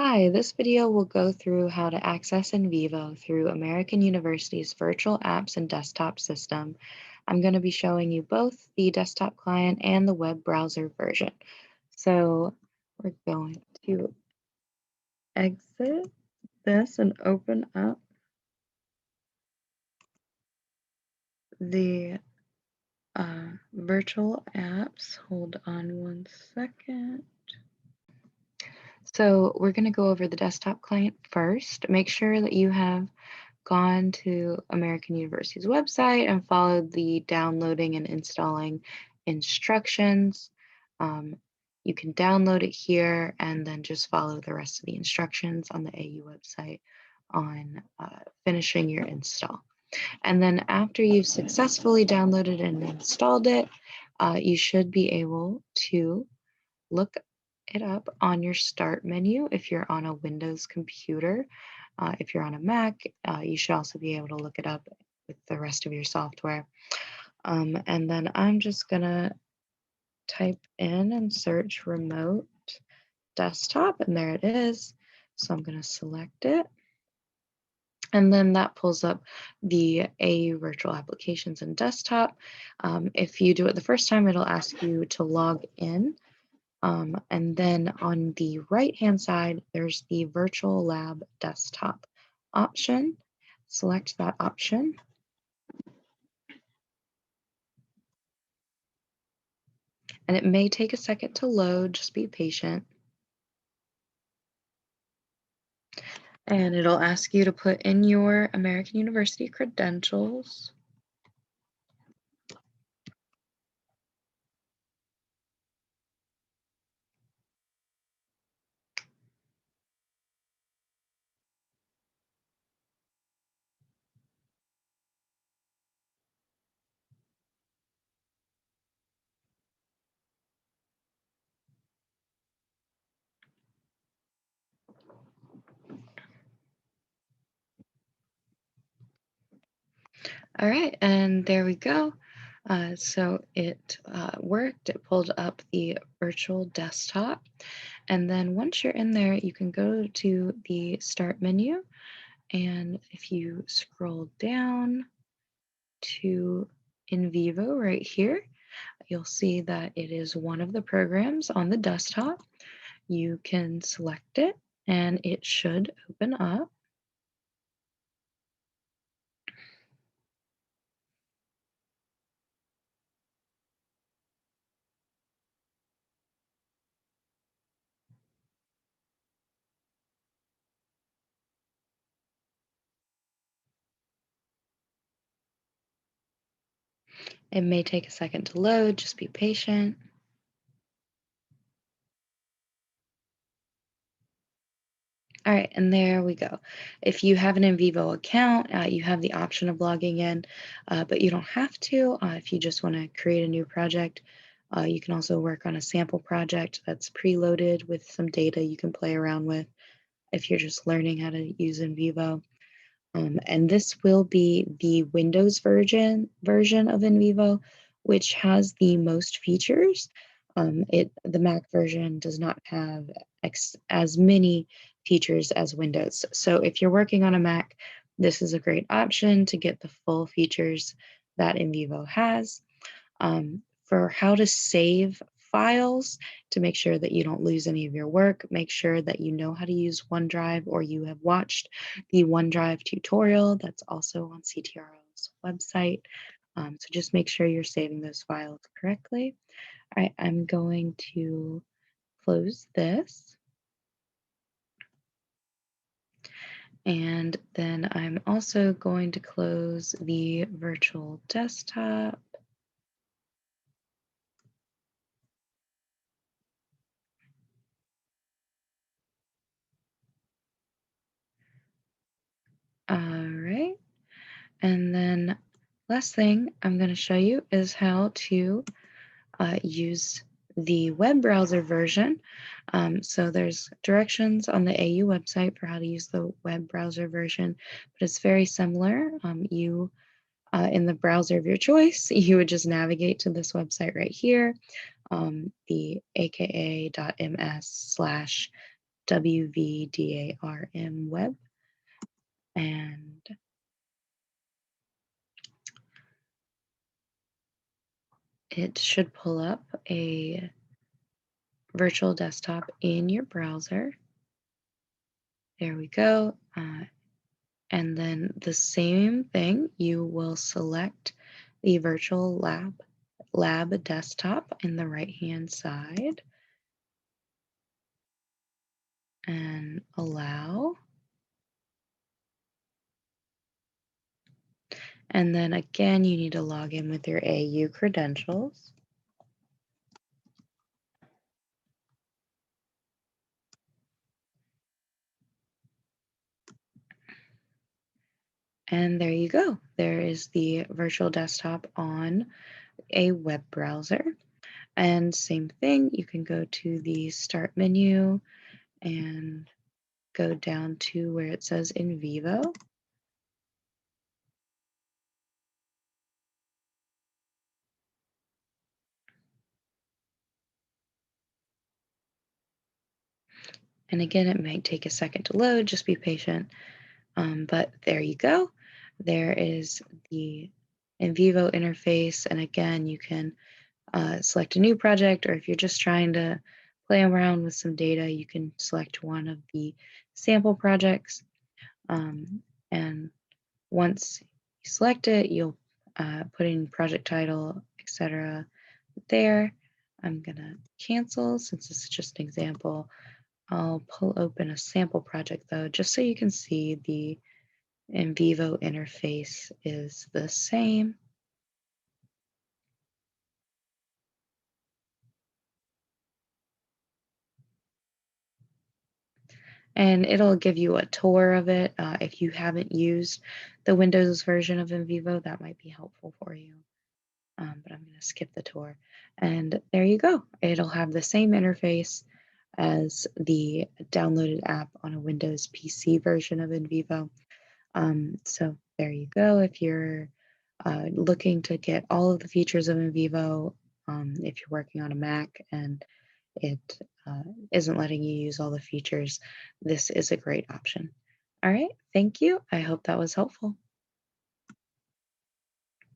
Hi, this video will go through how to access NVivo through American University's virtual apps and desktop system. I'm going to be showing you both the desktop client and the web browser version. So we're going to exit this and open up the virtual apps. Hold on one second. So we're going to go over the desktop client first. Make sure that you have gone to American University's website and followed the downloading and installing instructions. Um, you can download it here and then just follow the rest of the instructions on the AU website on finishing your install. And then after you've successfully downloaded and installed it, you should be able to look it up on your start menu if you're on a Windows computer. If you're on a Mac, you should also be able to look it up with the rest of your software. And then I'm just gonna type in and search remote desktop, and there it is. So I'm gonna select it. And then that pulls up the AU virtual applications and desktop. If you do it the first time, it'll ask you to log in. And then on the right-hand side, there's the virtual lab desktop option. Select that option. And it may take a second to load, just be patient. And it'll ask you to put in your American University credentials. All right, and there we go. So it worked. It pulled up the virtual desktop. And then once you're in there, you can go to the start menu. And if you scroll down to NVivo right here, you'll see that it is one of the programs on the desktop. You can select it and it should open up. It may take a second to load, just be patient. All right, and there we go. If you have an NVivo account, you have the option of logging in, but you don't have to. If you just want to create a new project, you can also work on a sample project that's preloaded with some data you can play around with if you're just learning how to use NVivo. And this will be the Windows version of NVivo, which has the most features. The Mac version does not have as many features as Windows. So if you're working on a Mac, this is a great option to get the full features that NVivo has. For how to save files to make sure that you don't lose any of your work, make sure that you know how to use OneDrive or you have watched the OneDrive tutorial that's also on CTRL's website. So just make sure you're saving those files correctly. All right, I'm going to close this. And then I'm also going to close the virtual desktop. All right. And then last thing I'm going to show you is how to use the web browser version. So there's directions on the AU website for how to use the web browser version, but it's very similar. In the browser of your choice, you would just navigate to this website right here, the aka.ms/ WVDARM web, and it should pull up a virtual desktop in your browser. There we go. And then the same thing, you will select the virtual lab desktop in the right-hand side and allow. And then again, you need to log in with your AU credentials. And there you go. There is the virtual desktop on a web browser. And same thing, you can go to the start menu and go down to where it says NVivo. And again, it might take a second to load, just be patient. But there you go. There is the NVivo interface. And again, you can select a new project, or if you're just trying to play around with some data, you can select one of the sample projects. And once you select it, you'll put in project title, etc. there. I'm gonna cancel since this is just an example. I'll pull open a sample project though, just so you can see the NVivo interface is the same. And it'll give you a tour of it. If you haven't used the Windows version of NVivo, that might be helpful for you. But I'm going to skip the tour. And there you go. It'll have the same interface as the downloaded app on a Windows PC version of NVivo. So there you go. If you're looking to get all of the features of NVivo, if you're working on a Mac and it isn't letting you use all the features, this is a great option. All right, thank you. I hope that was helpful.